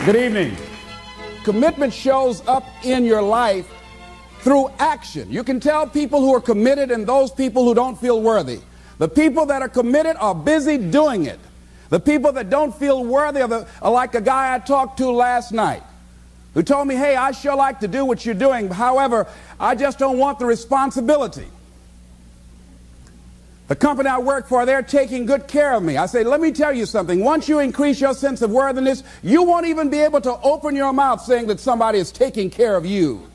Good evening. Commitment shows up in your life through action. You can tell people who are committed and those people who don't feel worthy. The people that are committed are busy doing it. The people that don't feel worthy are like a guy I talked to last night who told me, hey, I sure like to do what you're doing. However, I just don't want the responsibility. The company I work for, they're taking good care of me. I say, let me tell you something. Once you increase your sense of worthiness, you won't even be able to open your mouth saying that somebody is taking care of you.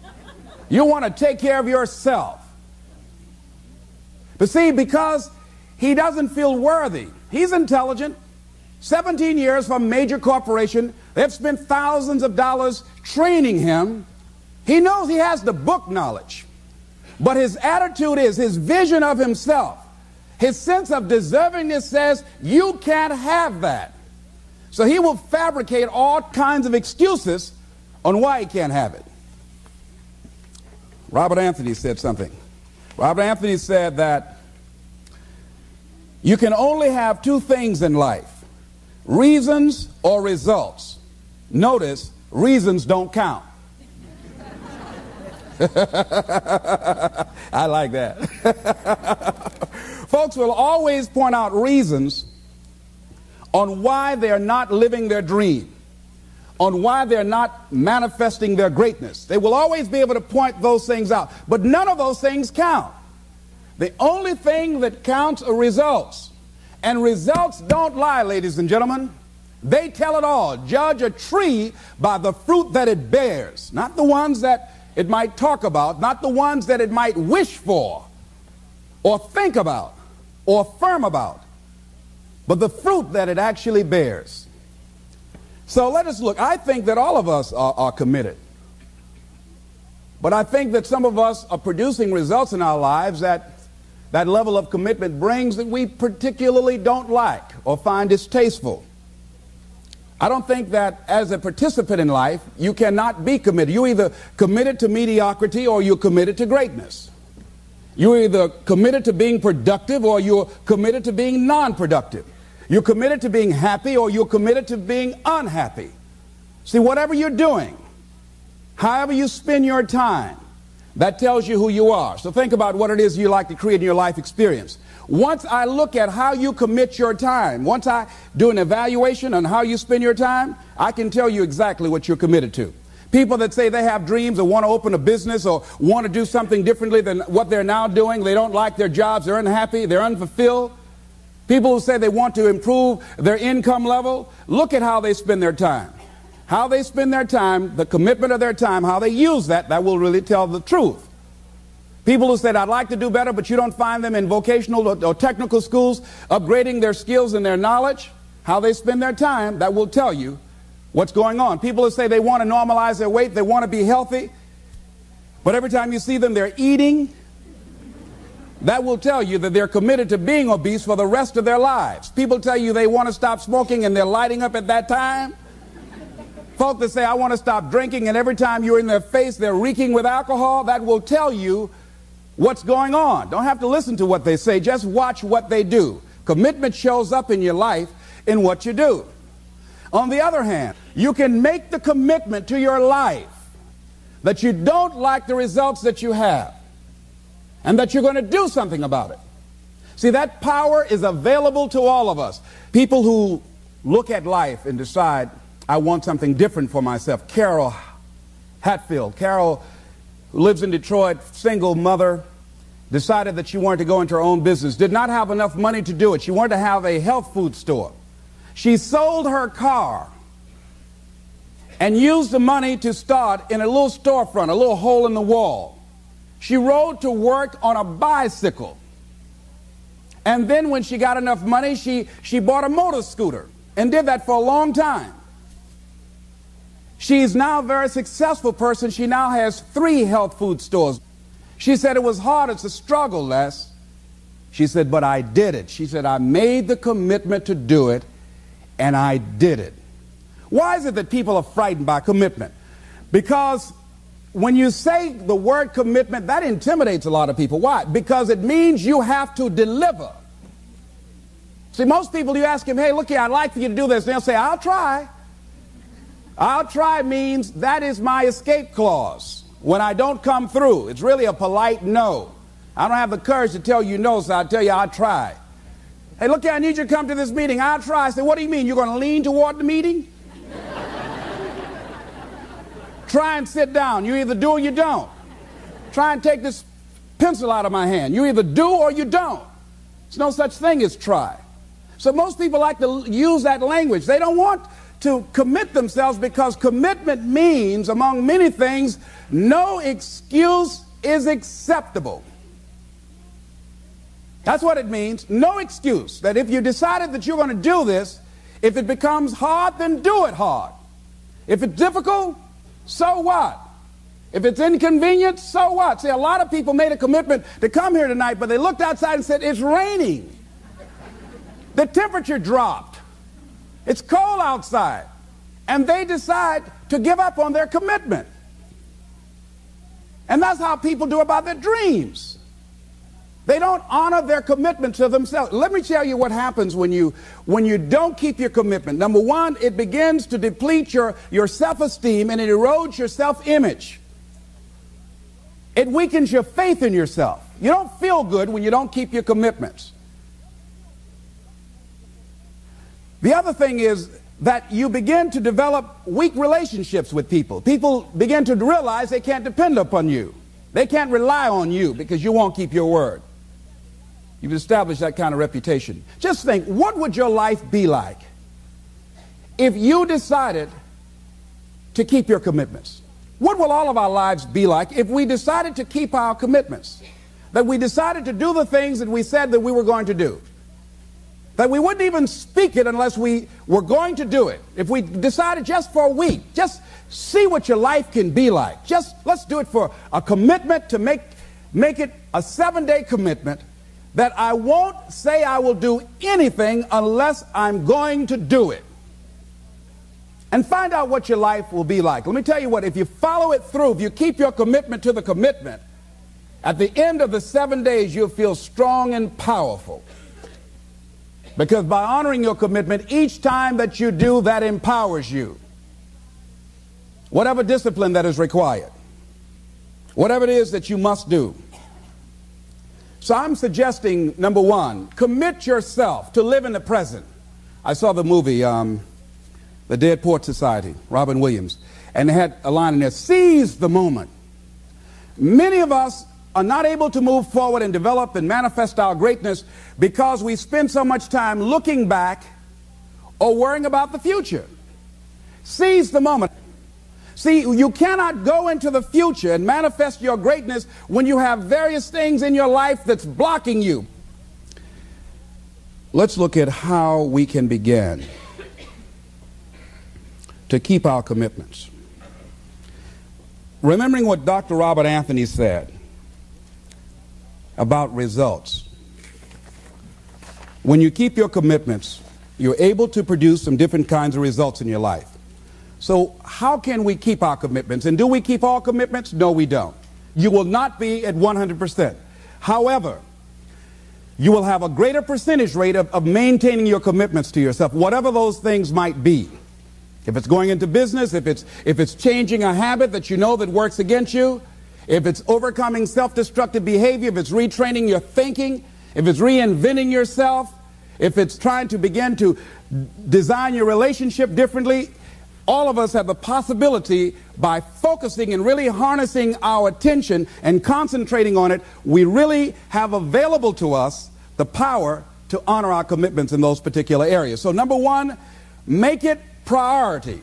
You want to take care of yourself. But see, because he doesn't feel worthy, he's intelligent. 17 years from a major corporation. They've spent thousands of dollars training him. He knows he has the book knowledge. But his attitude is, his vision of himself, his sense of deservingness says, you can't have that. So he will fabricate all kinds of excuses on why he can't have it. Robert Anthony said something. Robert Anthony said that you can only have two things in life: reasons or results. Notice, reasons don't count. I like that. Folks will always point out reasons on why they're not living their dream, on why they're not manifesting their greatness. They will always be able to point those things out, but none of those things count. The only thing that counts are results. And results don't lie, ladies and gentlemen. They tell it all. Judge a tree by the fruit that it bears, not the ones that it might talk about, not the ones that it might wish for or think about or affirm about, but the fruit that it actually bears. So let us look. I think that all of us are committed. But I think that some of us are producing results in our lives that level of commitment brings that we particularly don't like or find distasteful. I don't think that as a participant in life, you cannot be committed. You're either committed to mediocrity or you're committed to greatness. You're either committed to being productive or you're committed to being non-productive. You're committed to being happy or you're committed to being unhappy. See, whatever you're doing, however you spend your time, that tells you who you are. So think about what it is you like to create in your life experience. Once I look at how you commit your time, once I do an evaluation on how you spend your time, I can tell you exactly what you're committed to. People that say they have dreams or want to open a business or want to do something differently than what they're now doing, they don't like their jobs, they're unhappy, they're unfulfilled. People who say they want to improve their income level, look at how they spend their time. How they spend their time, the commitment of their time, how they use that will really tell the truth. People who said, I'd like to do better, but you don't find them in vocational or technical schools upgrading their skills and their knowledge, how they spend their time, that will tell you what's going on. People who say they want to normalize their weight, they want to be healthy, but every time you see them, they're eating, that will tell you that they're committed to being obese for the rest of their lives. People tell you they want to stop smoking and they're lighting up at that time. Folk that say, I want to stop drinking, and every time you're in their face, they're reeking with alcohol, that will tell you what's going on. Don't have to listen to what they say, just watch what they do. Commitment shows up in your life in what you do. On the other hand, you can make the commitment to your life that you don't like the results that you have and that you're going to do something about it. See, that power is available to all of us. People who look at life and decide, I want something different for myself. Carol Hatfield. Carol, who lives in Detroit, single mother, decided that she wanted to go into her own business, did not have enough money to do it. She wanted to have a health food store. She sold her car and used the money to start in a little storefront, a little hole in the wall. She rode to work on a bicycle. And then when she got enough money, she bought a motor scooter and did that for a long time. She's now a very successful person. She now has 3 health food stores. She said it was hard. It's a struggle, Les. She said, but I did it. She said, I made the commitment to do it, and I did it. Why is it that people are frightened by commitment? Because when you say the word commitment, that intimidates a lot of people. Why? Because it means you have to deliver. See, most people, you ask them, hey, look here, I'd like for you to do this. They'll say, I'll try. I'll try means that is my escape clause. When I don't come through, it's really a polite no. I don't have the courage to tell you no, so I'll tell you I'll try. Hey, look here, I need you to come to this meeting. I'll try. I say, what do you mean? You're going to lean toward the meeting? Try and sit down. You either do or you don't. Try and take this pencil out of my hand. You either do or you don't. There's no such thing as try. So most people like to use that language. They don't want to commit themselves because commitment means, among many things, no excuse is acceptable. That's what it means. No excuse. That if you decided that you're going to do this, if it becomes hard, then do it hard. If it's difficult, so what? If it's inconvenient, so what? See, a lot of people made a commitment to come here tonight, but they looked outside and said, it's raining. The temperature dropped. It's cold outside. And they decide to give up on their commitment. And that's how people do about their dreams. They don't honor their commitment to themselves. Let me tell you what happens when you don't keep your commitment. Number one, it begins to deplete your self-esteem and it erodes your self-image. It weakens your faith in yourself. You don't feel good when you don't keep your commitments. The other thing is that you begin to develop weak relationships with people. People begin to realize they can't depend upon you. They can't rely on you because you won't keep your word. You've established that kind of reputation. Just think, what would your life be like if you decided to keep your commitments? What will all of our lives be like if we decided to keep our commitments? That we decided to do the things that we said that we were going to do? That we wouldn't even speak it unless we were going to do it. If we decided just for a week, just see what your life can be like. Just let's do it for a commitment to make it a 7-day commitment that I won't say I will do anything unless I'm going to do it. And find out what your life will be like. Let me tell you what, if you follow it through, if you keep your commitment to the commitment, at the end of the 7 days, you'll feel strong and powerful. Because by honoring your commitment, each time that you do, that empowers you. Whatever discipline that is required. Whatever it is that you must do. So I'm suggesting, number one, commit yourself to live in the present. I saw the movie, The Dead Poets Society, Robin Williams, and they had a line in there, seize the moment. Many of us are not able to move forward and develop and manifest our greatness because we spend so much time looking back or worrying about the future. Seize the moment. See, you cannot go into the future and manifest your greatness when you have various things in your life that's blocking you. Let's look at how we can begin to keep our commitments. Remembering what Dr. Robert Anthony said about results. When you keep your commitments, you're able to produce some different kinds of results in your life. So how can we keep our commitments? And do we keep all commitments? No, we don't. You will not be at 100%. However, you will have a greater percentage rate of maintaining your commitments to yourself, whatever those things might be. If it's going into business, if it's changing a habit that you know that works against you, if it's overcoming self-destructive behavior, if it's retraining your thinking, if it's reinventing yourself, if it's trying to begin to design your relationship differently, all of us have the possibility, by focusing and really harnessing our attention and concentrating on it, we really have available to us the power to honor our commitments in those particular areas. So number one, make it priority.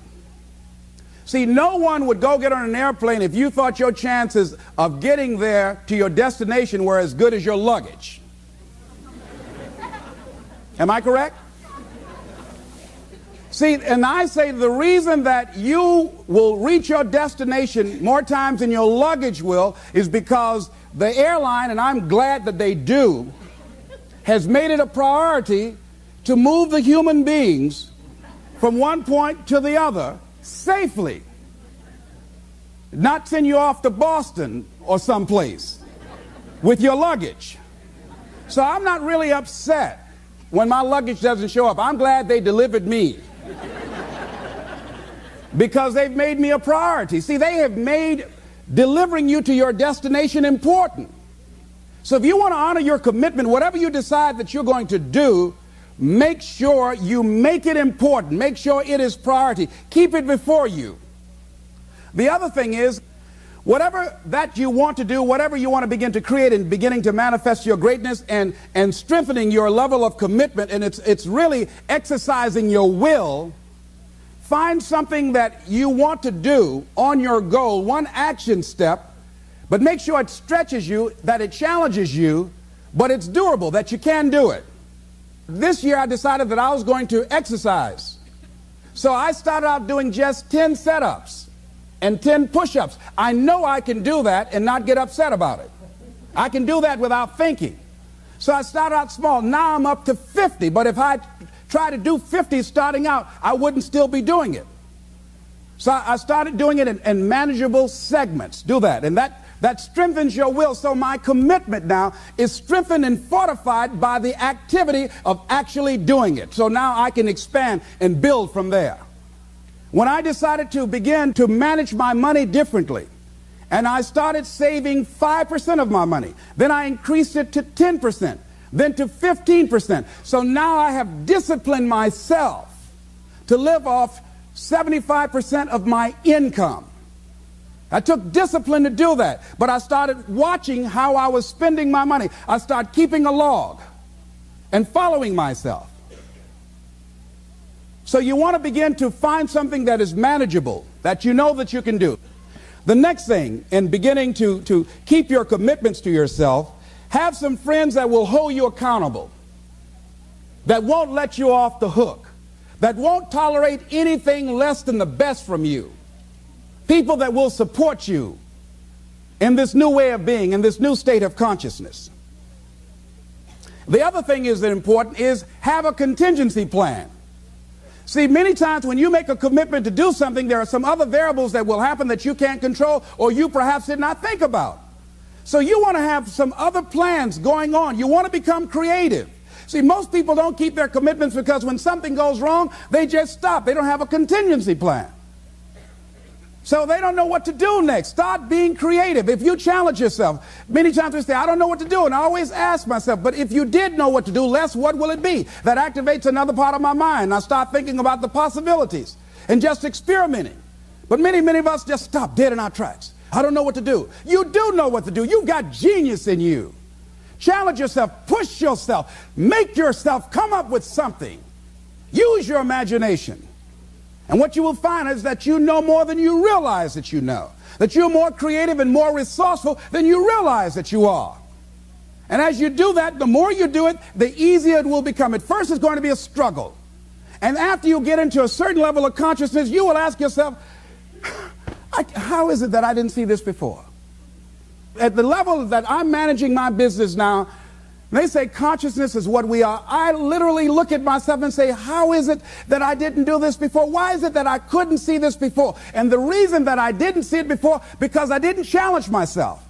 See, no one would go get on an airplane if you thought your chances of getting there to your destination were as good as your luggage. Am I correct? See, and I say the reason that you will reach your destination more times than your luggage will is because the airline, and I'm glad that they do, has made it a priority to move the human beings from one point to the other safely. Not send you off to Boston or someplace with your luggage. So I'm not really upset when my luggage doesn't show up. I'm glad they delivered me. because they've made me a priority. See, they have made delivering you to your destination important. So if you want to honor your commitment, whatever you decide that you're going to do, make sure you make it important. Make sure it is priority. Keep it before you. The other thing is, whatever that you want to do, whatever you want to begin to create and beginning to manifest your greatness and strengthening your level of commitment, and it's really exercising your will, find something that you want to do on your goal, one action step, but make sure it stretches you, that it challenges you, but it's doable, that you can do it. This year I decided that I was going to exercise. So I started out doing just 10 setups and 10 push-ups. I know I can do that and not get upset about it. I can do that without thinking. So I started out small. Now I'm up to 50, but if I try to do 50 starting out, I wouldn't still be doing it. So I started doing it in manageable segments. Do that. And that strengthens your will. So my commitment now is strengthened and fortified by the activity of actually doing it. So now I can expand and build from there. When I decided to begin to manage my money differently, and I started saving 5% of my money, then I increased it to 10%, then to 15%. So now I have disciplined myself to live off 75% of my income. I took discipline to do that, but I started watching how I was spending my money. I started keeping a log and following myself. So you want to begin to find something that is manageable, that you know that you can do. The next thing, in beginning to keep your commitments to yourself, have some friends that will hold you accountable, that won't let you off the hook, that won't tolerate anything less than the best from you. People that will support you in this new way of being, in this new state of consciousness. The other thing is that important is have a contingency plan. See, many times when you make a commitment to do something, there are some other variables that will happen that you can't control or you perhaps did not think about. So you want to have some other plans going on. You want to become creative. See, most people don't keep their commitments because when something goes wrong, they just stop. They don't have a contingency plan. So they don't know what to do next. Start being creative. If you challenge yourself, many times we say, I don't know what to do. And I always ask myself, but if you did know what to do, Les, what will it be? That activates another part of my mind. I start thinking about the possibilities and just experimenting. But many of us just stop dead in our tracks. I don't know what to do. You do know what to do. You've got genius in you. Challenge yourself. Push yourself. Make yourself come up with something. Use your imagination. And what you will find is that you know more than you realize that you know. That you're more creative and more resourceful than you realize that you are. And as you do that, the more you do it, the easier it will become. At first, it's going to be a struggle. And after you get into a certain level of consciousness, you will ask yourself, how is it that I didn't see this before? At the level that I'm managing my business now, they say consciousness is what we are. I literally look at myself and say, how is it that I didn't do this before? Why is it that I couldn't see this before? And the reason that I didn't see it before, because I didn't challenge myself.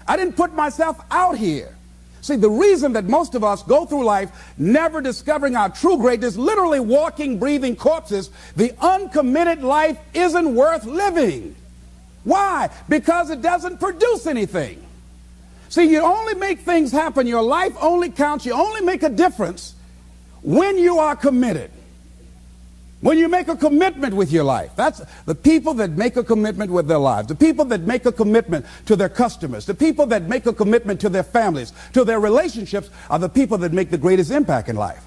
I didn't put myself out here. See, the reason that most of us go through life never discovering our true greatness, literally walking, breathing corpses, the uncommitted life isn't worth living. Why? Because it doesn't produce anything. See, you only make things happen. Your life only counts. You only make a difference when you are committed. When you make a commitment with your life. That's the people that make a commitment with their lives. The people that make a commitment to their customers. The people that make a commitment to their families, to their relationships, are the people that make the greatest impact in life.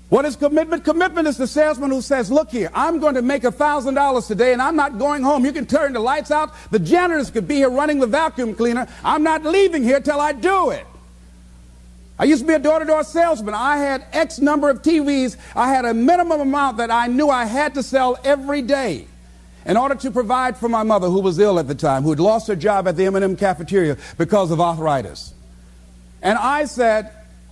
What is commitment? Commitment is the salesman who says, look here, I'm going to make $1,000 today and I'm not going home. You can turn the lights out. The janitors could be here running the vacuum cleaner. I'm not leaving here till I do it. I used to be a door-to-door salesman. I had X number of TVs. I had a minimum amount that I knew I had to sell every day in order to provide for my mother, who was ill at the time, who had lost her job at the M&M cafeteria because of arthritis. And I said,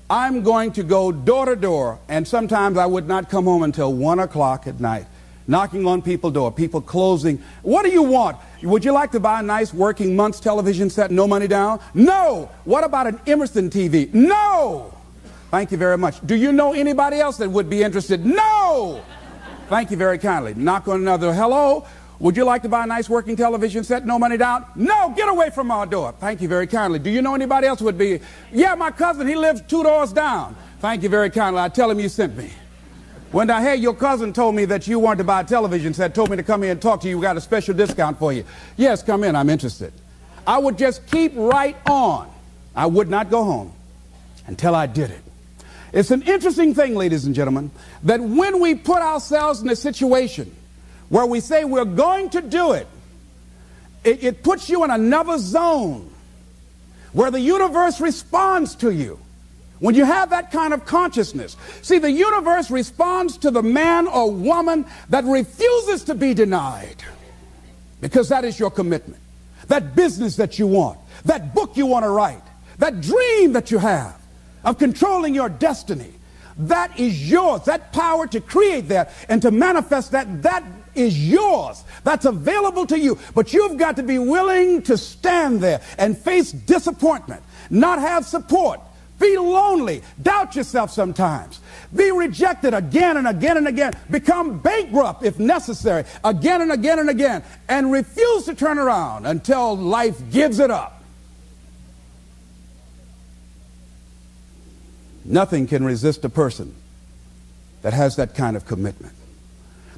I'm going to go door to door, and sometimes I would not come home until 1 o'clock at night, knocking on people's door, people closing. What do you want? Would you like to buy a nice working month's television set, no money down? No. What about an Emerson TV? No. Thank you very much. Do you know anybody else that would be interested? No. Thank you very kindly. Knock on another. Hello? Would you like to buy a nice working television set? No money down? No, get away from our door. Thank you very kindly. Do you know anybody else would be? Yeah, my cousin, he lives 2 doors down. Thank you very kindly. I tell him you sent me. When I heard your cousin told me that you wanted to buy a television set, told me to come here and talk to you, we got a special discount for you. Yes, come in, I'm interested. I would just keep right on. I would not go home until I did it. It's an interesting thing, ladies and gentlemen, that when we put ourselves in a situation where we say we're going to do it, it puts you in another zone where the universe responds to you. When you have that kind of consciousness, see, the universe responds to the man or woman that refuses to be denied, because that is your commitment. That business that you want, that book you want to write, that dream that you have of controlling your destiny, that is yours. That power to create that and to manifest that, that is yours. That's available to you. But you've got to be willing to stand there and face disappointment, not have support, feel lonely, doubt yourself sometimes, be rejected again and again and again, become bankrupt if necessary, again and again and again, and refuse to turn around until life gives it up. Nothing can resist a person that has that kind of commitment.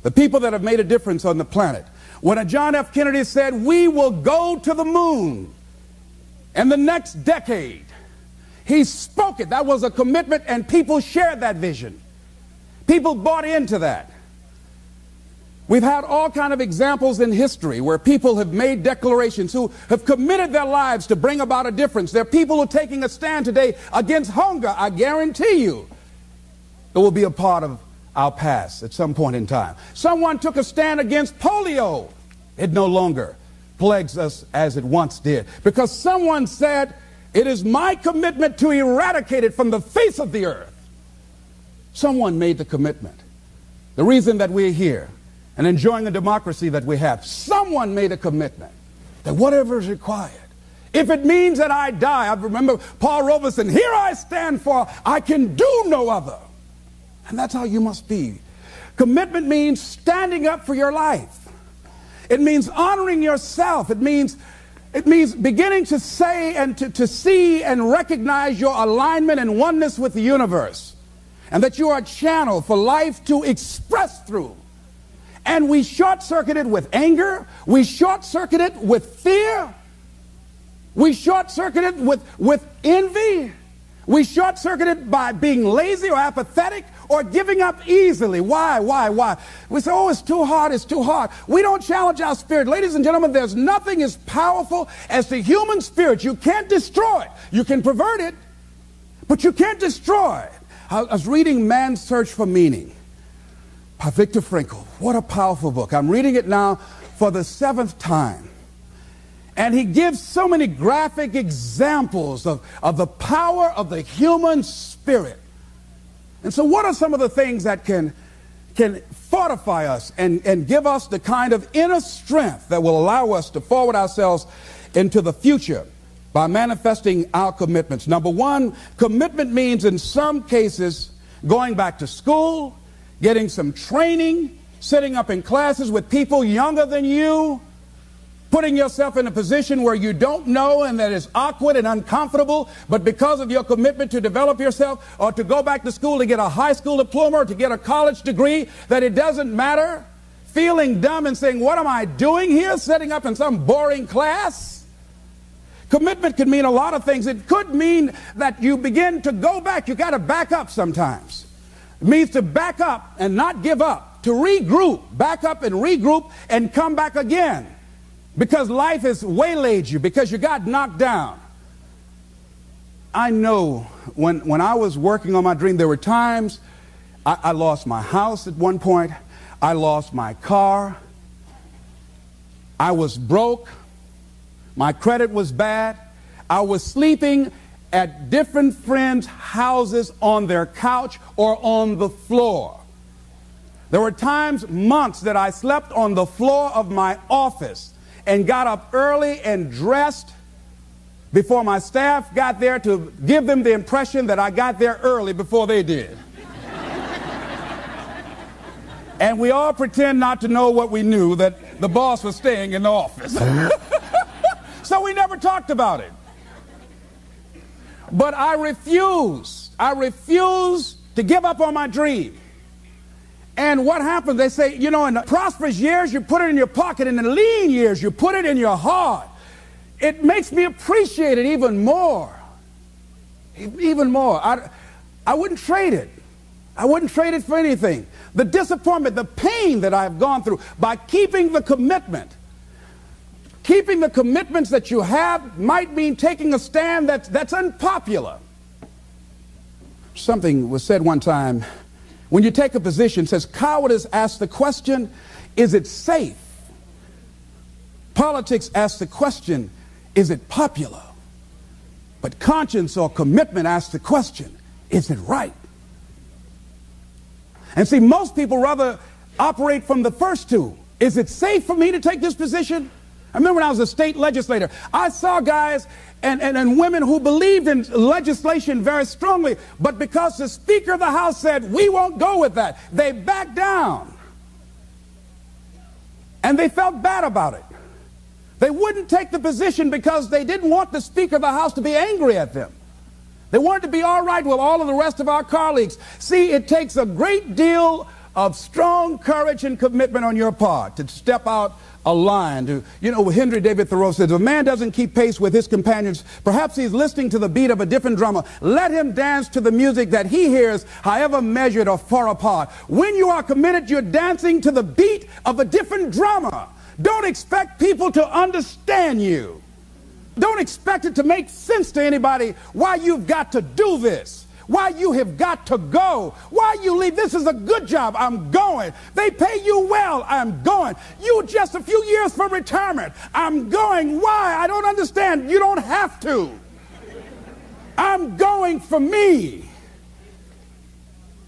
The people that have made a difference on the planet. When a John F. Kennedy said, we will go to the moon in the next decade, he spoke it. That was a commitment, and people shared that vision. People bought into that. We've had all kind of examples in history where people have made declarations, who have committed their lives to bring about a difference. There are people who are taking a stand today against hunger. I guarantee you it will be a part of our past at some point in time. Someone took a stand against polio. It no longer plagues us as it once did, because someone said, it is my commitment to eradicate it from the face of the earth. Someone made the commitment. The reason that we're here and enjoying the democracy that we have, someone made a commitment that whatever is required, if it means that I die. I remember Paul Robeson, here I stand, for I can do no other. And that's how you must be. Commitment means standing up for your life. It means honoring yourself. It means beginning to say and to see and recognize your alignment and oneness with the universe, and that you are a channel for life to express through. And we short-circuit it with anger. We short-circuit it with fear. We short-circuit it with envy. We short-circuit it by being lazy or apathetic or giving up easily. Why? We say, oh, it's too hard, it's too hard. We don't challenge our spirit. Ladies and gentlemen, there's nothing as powerful as the human spirit. You can't destroy it. You can pervert it, but you can't destroy it. I was reading Man's Search for Meaning by Viktor Frankl. What a powerful book. I'm reading it now for the 7th time. And he gives so many graphic examples of the power of the human spirit. And so what are some of the things that can fortify us and give us the kind of inner strength that will allow us to forward ourselves into the future by manifesting our commitments? Number one, commitment means in some cases going back to school, getting some training, sitting up in classes with people younger than you, putting yourself in a position where you don't know and that is awkward and uncomfortable, but because of your commitment to develop yourself, or to go back to school to get a high school diploma or to get a college degree, that it doesn't matter, feeling dumb and saying, what am I doing here, sitting up in some boring class? Commitment could mean a lot of things. It could mean that you begin to go back. You got to back up sometimes. It means to back up and not give up, to regroup, back up and regroup and come back again. Because life has waylaid you, because you got knocked down. I know when I was working on my dream, there were times I lost my house at one point. I lost my car. I was broke. My credit was bad. I was sleeping at different friends' houses on their couch or on the floor. There were times, months, that I slept on the floor of my office and got up early and dressed before my staff got there to give them the impression that I got there early before they did. And we all pretend not to know what we knew, that the boss was staying in the office. So we never talked about it. But I refuse to give up on my dream. And what happens? They say, you know, in the prosperous years, you put it in your pocket. In the lean years, you put it in your heart. It makes me appreciate it even more. Even more. I wouldn't trade it. I wouldn't trade it for anything. The disappointment, the pain that I've gone through by keeping the commitment. Keeping the commitments that you have might mean taking a stand that's unpopular. Something was said one time. When you take a position, it says, cowardice asks the question, is it safe? Politics asks the question, is it popular? But conscience or commitment asks the question, is it right? And see, most people rather operate from the first two. Is it safe for me to take this position? I remember when I was a state legislator, I saw guys and women who believed in legislation very strongly, but because the Speaker of the House said, we won't go with that, they backed down. And they felt bad about it. They wouldn't take the position because they didn't want the Speaker of the House to be angry at them. They wanted to be all right with all of the rest of our colleagues. See, it takes a great deal of strong courage and commitment on your part to step out a line. Henry David Thoreau says, if a man doesn't keep pace with his companions, perhaps he's listening to the beat of a different drummer. Let him dance to the music that he hears, however measured or far apart. When you are committed, you're dancing to the beat of a different drummer. Don't expect people to understand you. Don't expect it to make sense to anybody why you've got to do this. Why you have got to go. Why you leave. This is a good job. I'm going. They pay you well. I'm going. You just a few years from retirement. I'm going. Why? I don't understand. You don't have to. I'm going for me.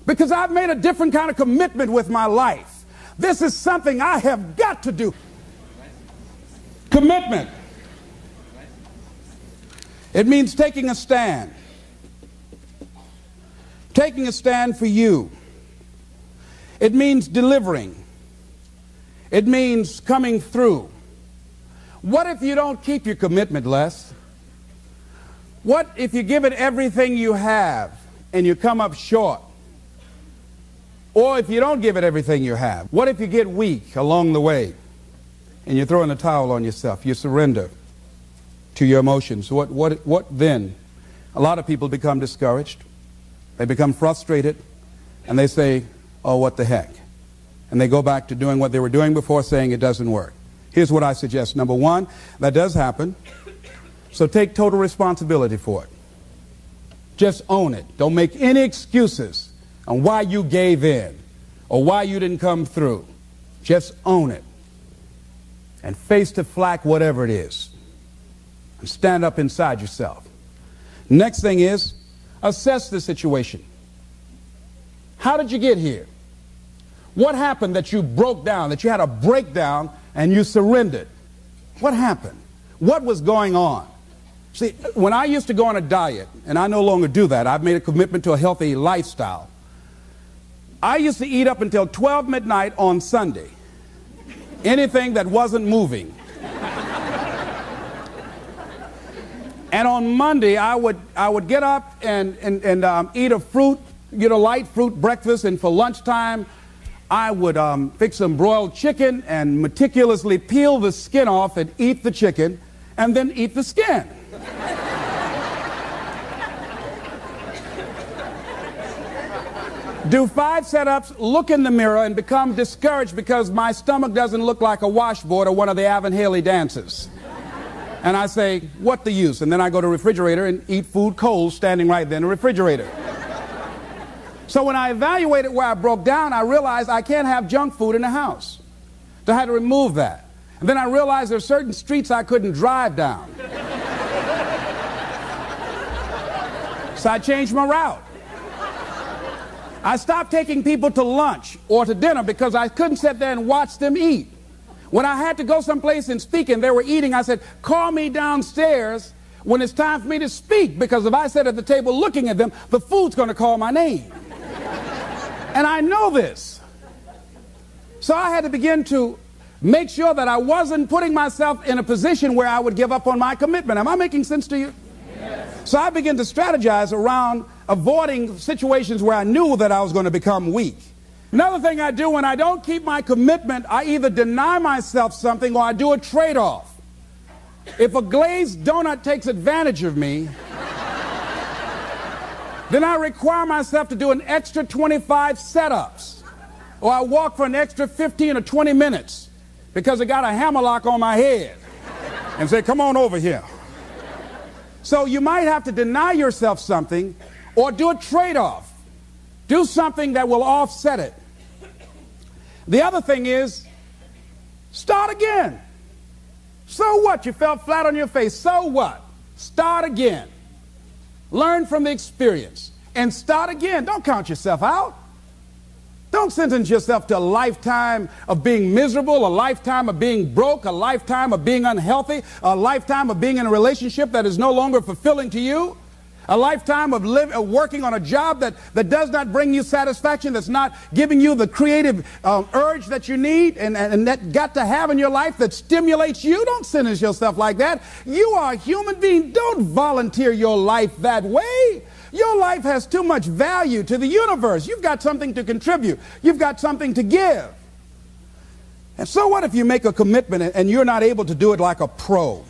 Because I've made a different kind of commitment with my life. This is something I have got to do. Commitment. It means taking a stand. Taking a stand for you. It means delivering. It means coming through. What if you don't keep your commitment, Les? What if you give it everything you have and you come up short? Or if you don't give it everything you have? What if you get weak along the way and you throw in the towel on yourself? You surrender to your emotions. What then? A lot of people become discouraged. They become frustrated, and they say, oh, what the heck? And they go back to doing what they were doing before, saying it doesn't work. Here's what I suggest. Number one, that does happen, so take total responsibility for it. Just own it. Don't make any excuses on why you gave in or why you didn't come through. Just own it and face the flak, whatever it is, and stand up inside yourself. Next thing is, assess the situation. How did you get here? What happened that you broke down, that you had a breakdown and you surrendered? What happened? What was going on? See, when I used to go on a diet, and I no longer do that, I've made a commitment to a healthy lifestyle. I used to eat up until 12 midnight on Sunday. Anything that wasn't moving. And on Monday, I would get up and eat a fruit, light fruit breakfast. And for lunchtime, I would fix some broiled chicken and meticulously peel the skin off and eat the chicken and then eat the skin. Do 5 setups, look in the mirror, and become discouraged because my stomach doesn't look like a washboard or one of the Avon Haley dances. And I say, what the use? And then I go to the refrigerator and eat food cold standing right there in the refrigerator. So when I evaluated where I broke down, I realized I can't have junk food in the house. So I had to remove that. And then I realized there are certain streets I couldn't drive down. So I changed my route. I stopped taking people to lunch or to dinner because I couldn't sit there and watch them eat. When I had to go someplace and speak and they were eating, I said, call me downstairs when it's time for me to speak, because if I sit at the table looking at them, the food's going to call my name. And I know this. So I had to begin to make sure that I wasn't putting myself in a position where I would give up on my commitment. Am I making sense to you? Yes. So I began to strategize around avoiding situations where I knew that I was going to become weak. Another thing I do when I don't keep my commitment, I either deny myself something or I do a trade-off. If a glazed donut takes advantage of me, then I require myself to do an extra 25 setups, or I walk for an extra 15 or 20 minutes because I got a hammerlock on my head and say, come on over here. So you might have to deny yourself something or do a trade-off. Do something that will offset it. The other thing is, start again. So what? You fell flat on your face. So what? Start again. Learn from the experience and start again. Don't count yourself out. Don't sentence yourself to a lifetime of being miserable, a lifetime of being broke, a lifetime of being unhealthy, a lifetime of being in a relationship that is no longer fulfilling to you, a lifetime of working on a job that does not bring you satisfaction, that's not giving you the creative urge that you need and that got to have in your life that stimulates you. Don't sentence yourself like that. You are a human being. Don't volunteer your life that way. Your life has too much value to the universe. You've got something to contribute. You've got something to give. And so what if you make a commitment and you're not able to do it like a pro?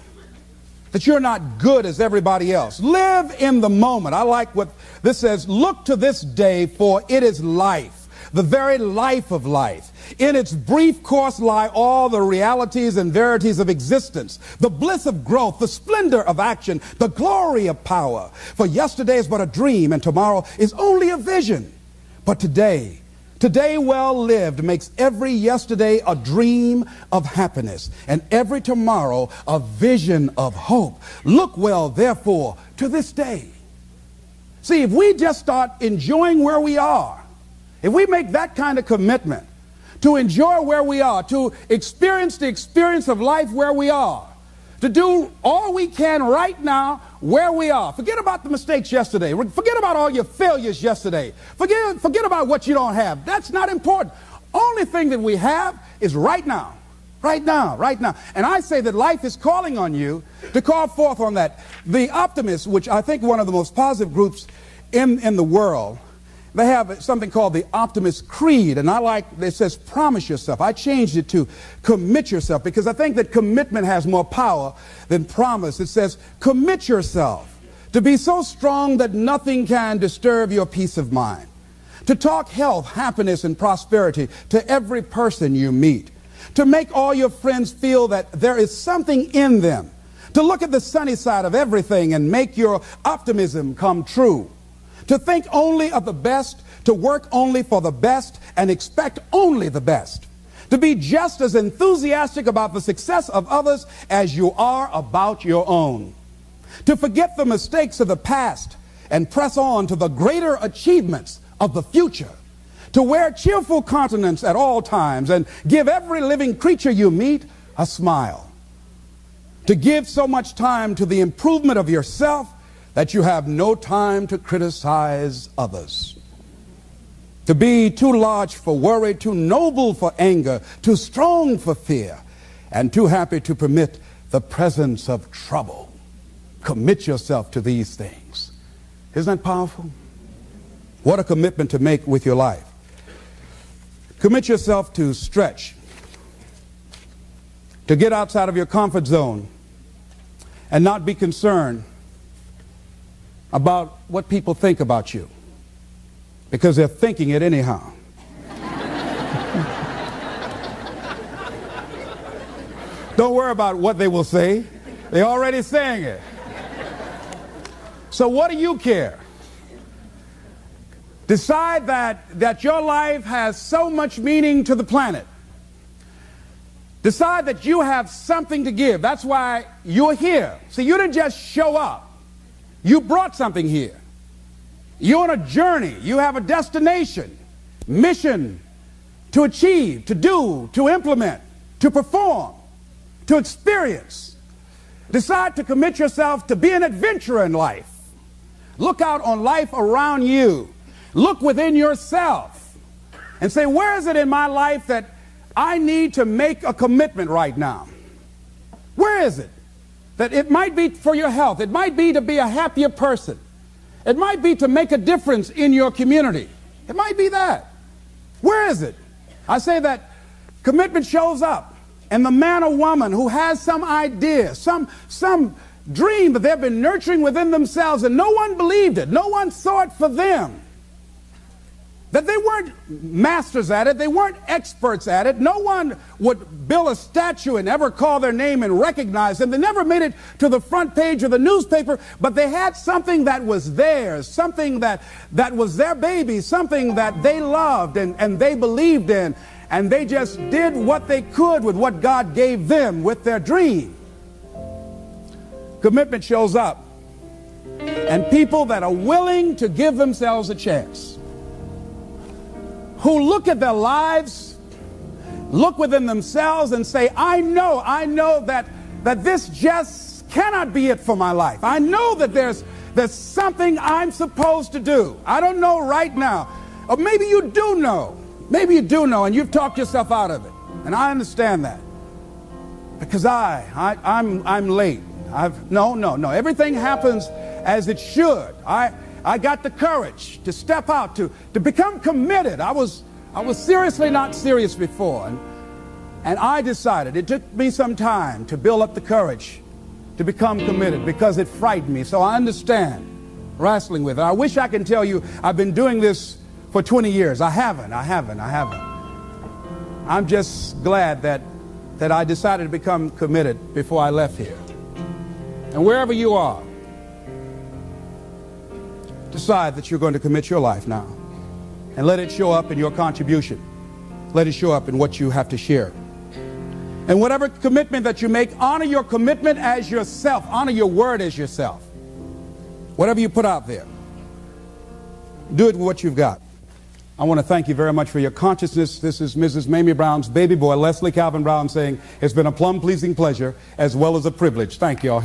That you're not good as everybody else. Live in the moment. I like what this says. Look to this day, for it is life, the very life of life. In its brief course lie all the realities and verities of existence, the bliss of growth, the splendor of action, the glory of power. For yesterday is but a dream, and tomorrow is only a vision. But today well lived makes every yesterday a dream of happiness, and every tomorrow a vision of hope. Look well, therefore, to this day. See, if we just start enjoying where we are, if we make that kind of commitment to enjoy where we are, to experience the experience of life where we are, to do all we can right now where we are. Forget about the mistakes yesterday. Forget about all your failures yesterday. Forget about what you don't have. That's not important. Only thing that we have is right now. Right now, right now. And I say that life is calling on you to call forth on that. The optimists, which I think one of the most positive groups in the world, they have something called the Optimist Creed, and I like, it says promise yourself. I changed it to commit yourself because I think that commitment has more power than promise. It says commit yourself to be so strong that nothing can disturb your peace of mind, to talk health, happiness, and prosperity to every person you meet, to make all your friends feel that there is something in them, to look at the sunny side of everything and make your optimism come true, to think only of the best, to work only for the best, and expect only the best. To be just as enthusiastic about the success of others as you are about your own. To forget the mistakes of the past and press on to the greater achievements of the future. To wear cheerful countenance at all times and give every living creature you meet a smile. To give so much time to the improvement of yourself that you have no time to criticize others. To be too large for worry, too noble for anger, too strong for fear, and too happy to permit the presence of trouble. Commit yourself to these things. Isn't that powerful? What a commitment to make with your life. Commit yourself to stretch, to get outside of your comfort zone and not be concerned about what people think about you, because they're thinking it anyhow. Don't worry about what they will say. They're already saying it. So what do you care? Decide that your life has so much meaning to the planet. Decide that you have something to give. That's why you're here. See, you didn't just show up. You brought something here. You're on a journey. You have a destination, mission to achieve, to do, to implement, to perform, to experience. Decide to commit yourself to be an adventurer in life. Look out on life around you. Look within yourself and say, where is it in my life that I need to make a commitment right now. Where is it? That it might be for your health. It might be to be a happier person. It might be to make a difference in your community. It might be that. Where is it? I say that commitment shows up, and the man or woman who has some idea, some dream that they've been nurturing within themselves, and no one believed it, no one saw it for them, that they weren't masters at it, they weren't experts at it, no one would build a statue and ever call their name and recognize them, they never made it to the front page of the newspaper, but they had something that was theirs, something that was their baby, something that they loved and they believed in, and they just did what they could with what God gave them with their dream. Commitment shows up, and people that are willing to give themselves a chance, who look at their lives, look within themselves and say, I know that this just cannot be it for my life. I know that there's something I'm supposed to do. I don't know right now. Or maybe you do know. Maybe you do know, and you've talked yourself out of it. And I understand that. Because I'm late. No. Everything happens as it should. I got the courage to step out, to become committed. I was seriously not serious before. And I decided, it took me some time to build up the courage to become committed because it frightened me. So I understand wrestling with it. I wish I could tell you I've been doing this for 20 years. I haven't. I'm just glad that I decided to become committed before I left here. And wherever you are, decide that you're going to commit your life now. And let it show up in your contribution. Let it show up in what you have to share. And whatever commitment that you make, honor your commitment as yourself. Honor your word as yourself. Whatever you put out there, do it with what you've got. I want to thank you very much for your consciousness. This is Mrs. Mamie Brown's baby boy, Leslie Calvin Brown, saying it's been a plum-pleasing pleasure as well as a privilege. Thank you all.